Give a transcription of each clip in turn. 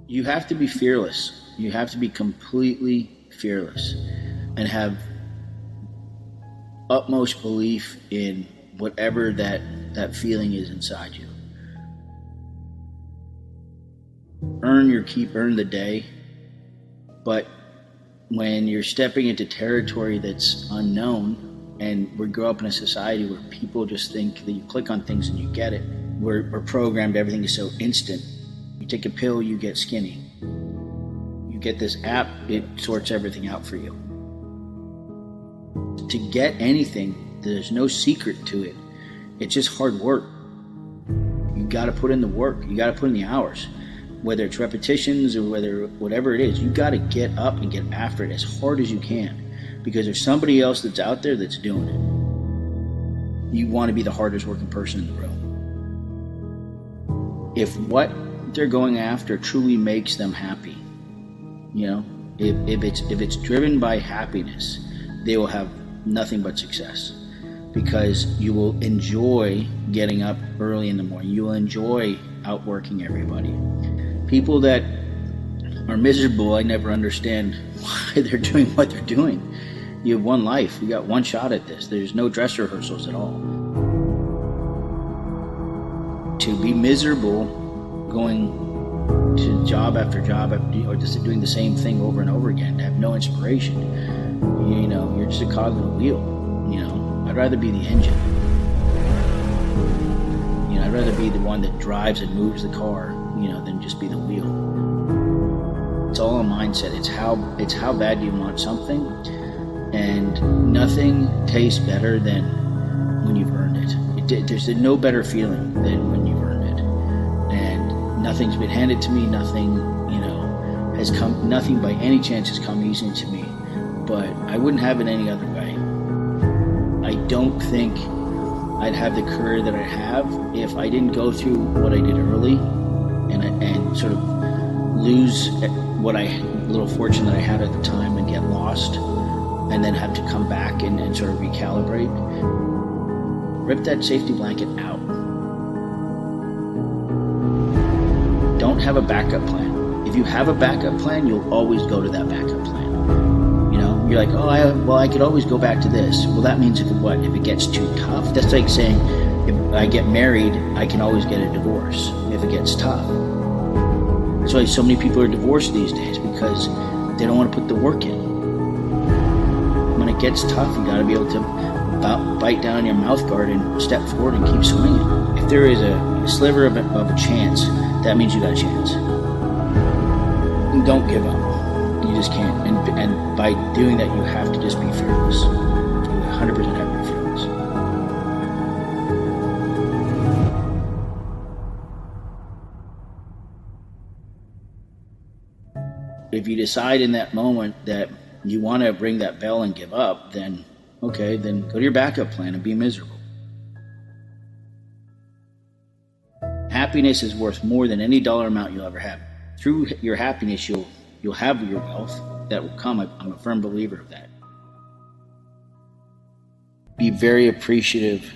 You have to be fearless. You have to be completely fearless and have utmost belief in whatever that feeling is inside you. Earn your keep, earn the day. But when you're stepping into territory that's unknown, and we grow up in a society where people just think that you click on things and you get it, we're programmed, everything is so instant. You take a pill, you get skinny. You get this app, it sorts everything out for you. To get anything, there's no secret to it. It's just hard work. You got to put in the work. You got to put in the hours. Whether it's repetitions or whatever it is, you got to get up and get after it as hard as you can, because there's somebody else that's out there that's doing it. You want to be the hardest working person in the room. If what they're going after truly makes them happy, if it's driven by happiness, they will have nothing but success, because you will enjoy getting up early in the morning. You will enjoy outworking everybody. People that are miserable, I never understand why they're doing what they're doing. You have one life. You got one shot at this. There's no dress rehearsals at all. To be miserable going to job after job, or just doing the same thing over and over again, to have no inspiration, you're just a cog in the wheel. I'd rather be the engine. I'd rather be the one that drives and moves the car, than just be the wheel. It's all a mindset. It's how bad you want something, and nothing tastes better than when you've earned it. There's no better feeling than when you've earned it, and nothing's been handed to me. Nothing, has come. Nothing by any chance has come easy to me, but I wouldn't have it any other way. I don't think I'd have the career that I have if I didn't go through what I did early and sort of lose what little fortune that I had at the time and get lost, and then have to come back and sort of recalibrate. Rip that safety blanket out. Don't have a backup plan. If you have a backup plan, you'll always go to that backup plan. You're like, I could always go back to this. Well, that means if it gets too tough? That's like saying, if I get married, I can always get a divorce if it gets tough. That's why so many people are divorced these days, because they don't want to put the work in. When it gets tough, you got to be able to bite down on your mouth guard and step forward and keep swinging. If there is a sliver of a chance, that means you got a chance. And don't give up. You just can't. And by doing that, you have to just be fearless. You 100% have to be fearless. If you decide in that moment that you want to ring that bell and give up, then okay, then go to your backup plan and be miserable. Happiness is worth more than any dollar amount you'll ever have. Through your happiness, you'll have your wealth that will come. I'm a firm believer of that. Be very appreciative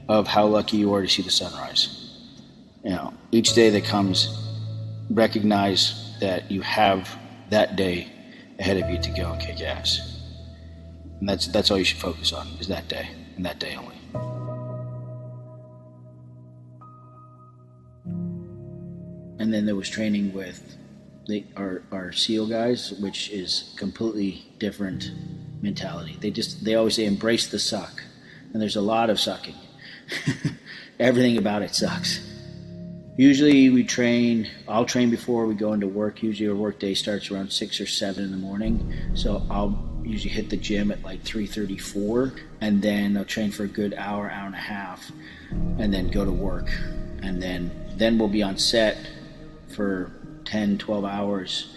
of how lucky you are to see the sunrise. Each day that comes, recognize that you have that day ahead of you to go and kick ass. And that's all you should focus on, is that day, and that day only. And then there was training with our SEAL guys, which is completely different mentality. They always say embrace the suck, and there's a lot of sucking. Everything about it sucks. Usually I'll train before we go into work. Usually our work day starts around 6 or 7 in the morning, so I'll usually hit the gym at like 3:34, and then I'll train for a good hour and a half, and then go to work, and then we'll be on set for 10, 12 hours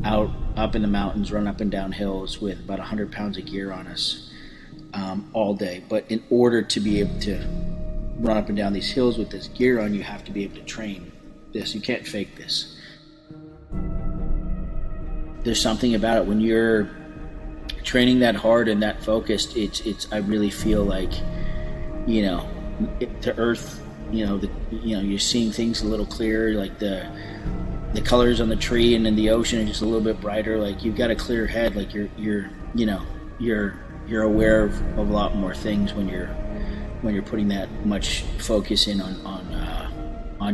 up in the mountains, run up and down hills with about 100 pounds of gear on us all day. But in order to be able to run up and down these hills with this gear on, you have to be able to train this. You can't fake this. There's something about it when you're training that hard and that focused. I really feel like, the earth, you're seeing things a little clearer, like the colors on the tree and in the ocean are just a little bit brighter. Like you've got a clear head. Like you're aware of a lot more things when you're putting that much focus in on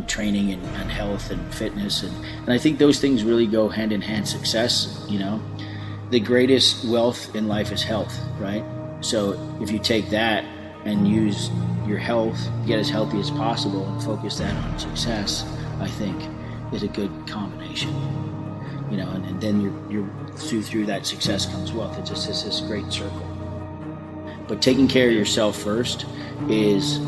training and health and fitness, and I think those things really go hand in hand. Success, the greatest wealth in life is health, right? So if you take that and use your health, get as healthy as possible, and focus that on success, I think is a good combination. And then you're through that success comes wealth. It's just this great circle. But taking care of yourself first is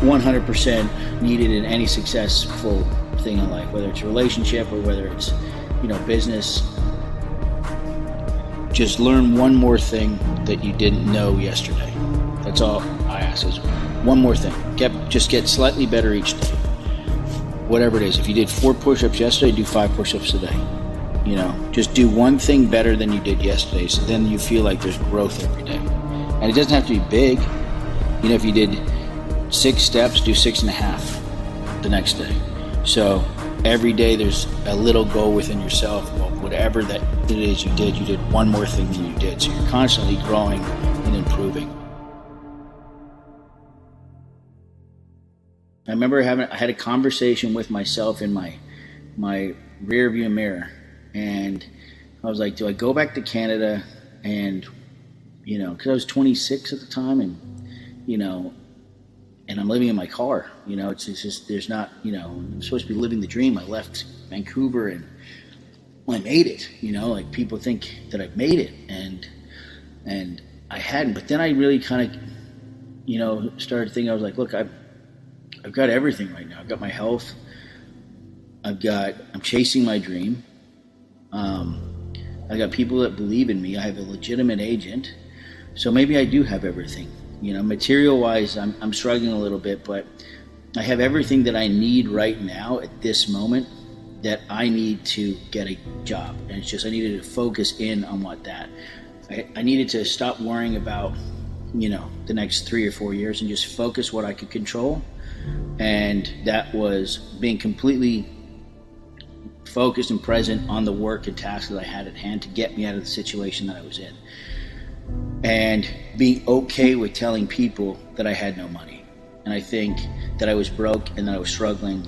100% needed in any successful thing in life, whether it's a relationship or whether it's business. Just learn one more thing that you didn't know yesterday. That's all I ask, is one more thing. Just get slightly better each day. Whatever it is. If you did 4 push-ups yesterday, do 5 push-ups today. Just do one thing better than you did yesterday, so then you feel like there's growth every day. And it doesn't have to be big. If you did 6 steps, do 6.5 the next day. So every day there's a little goal within yourself. Well, whatever that it is you did one more thing than you did. So you're constantly growing and improving. I remember I had a conversation with myself in my rear view mirror, and I was like, do I go back to Canada? And because I was 26 at the time, and and I'm living in my car. It's just, there's not, I'm supposed to be living the dream. I left Vancouver and I made it. Like people think that I've made it, and I hadn't. But then I really kind of started thinking. I was like, look, I've got everything right now. I've got my health. I'm chasing my dream. I got people that believe in me. I have a legitimate agent. So maybe I do have everything. Material-wise, I'm struggling a little bit, but I have everything that I need right now at this moment that I need to get a job. And it's just I needed to focus in on I needed to stop worrying about, the next 3 or 4 years and just focus what I could control. And that was being completely focused and present on the work and tasks that I had at hand to get me out of the situation that I was in. And being okay with telling people that I had no money. And I think that I was broke and that I was struggling,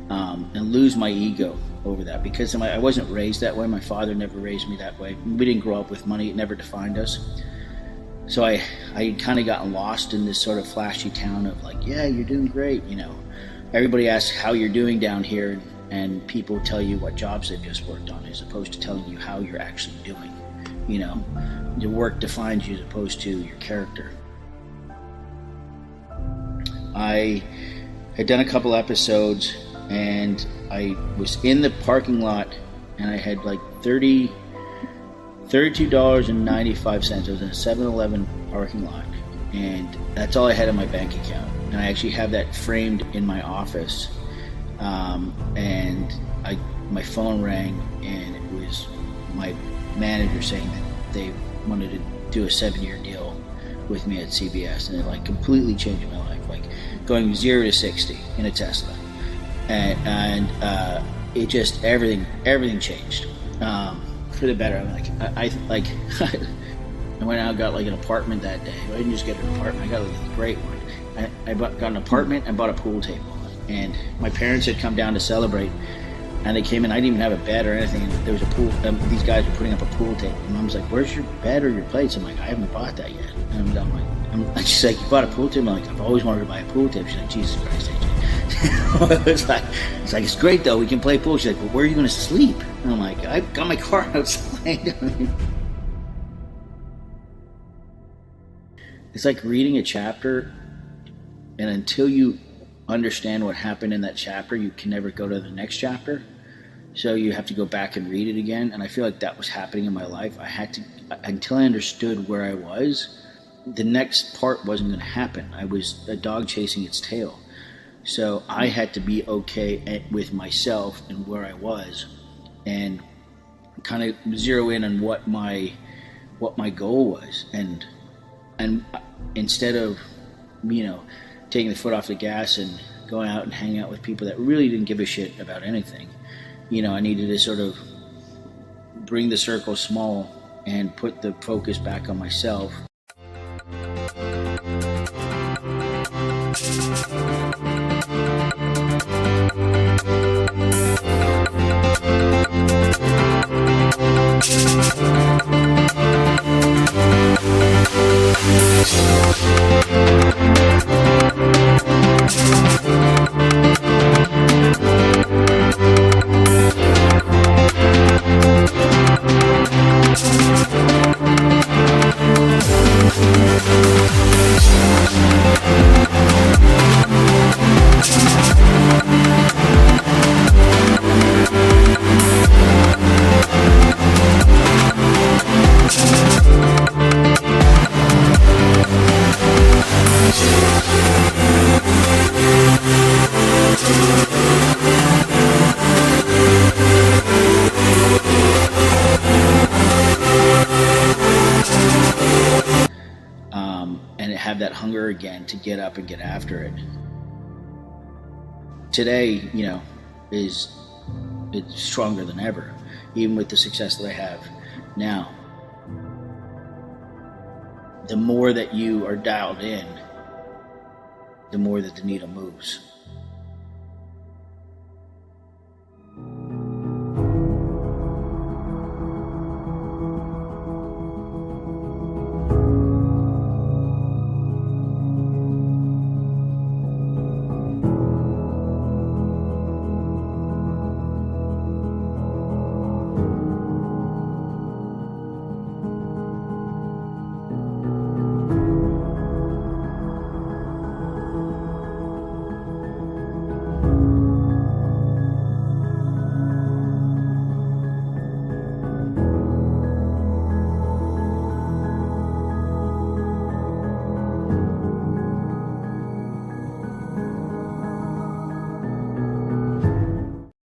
and lose my ego over that, because I wasn't raised that way. My father never raised me that way. We didn't grow up with money. It never defined us. So I kind of gotten lost in this sort of flashy town of like, yeah, you're doing great. Everybody asks how you're doing down here, and people tell you what jobs they've just worked on as opposed to telling you how you're actually doing. Your work defines you as opposed to your character. I had done a couple episodes, and I was in the parking lot, and I had like $32.95. I was in a 7-Eleven parking lot, and that's all I had in my bank account. And I actually have that framed in my office. And my phone rang, and it was my manager saying that they wanted to do a 7-year deal with me at CBS, and it completely changed my life, going 0 to 60 in a Tesla, and it just everything changed for the better. I went out and got an apartment that day. I didn't just get an apartment; I got a great one. I got an apartment and bought a pool table, and my parents had come down to celebrate. And they came in. I didn't even have a bed or anything. There was a pool. These guys were putting up a pool table. And Mom's like, "Where's your bed or your plates?" I'm like, "I haven't bought that yet." And she's like, "You bought a pool table?" I'm like, "I've always wanted to buy a pool table." She's like, "Jesus Christ, AJ." It's great though. We can play pool. She's like, "Well, where are you going to sleep?" And I'm like, "I've got my car outside." It's like reading a chapter, and until you understand what happened in that chapter, you can never go to the next chapter. So you have to go back and read it again. And I feel like that was happening in my life. I had to, until I understood where I was, the next part wasn't going to happen. I was a dog chasing its tail. So I had to be okay with myself and where I was, and kind of zero in on what my goal was. And instead of, taking the foot off the gas and going out and hanging out with people that really didn't give a shit about anything, I needed to sort of bring the circle small and put the focus back on myself. And have that hunger again to get up and get after it. Today, it's stronger than ever, even with the success that I have now. The more that you are dialed in, the more that the needle moves.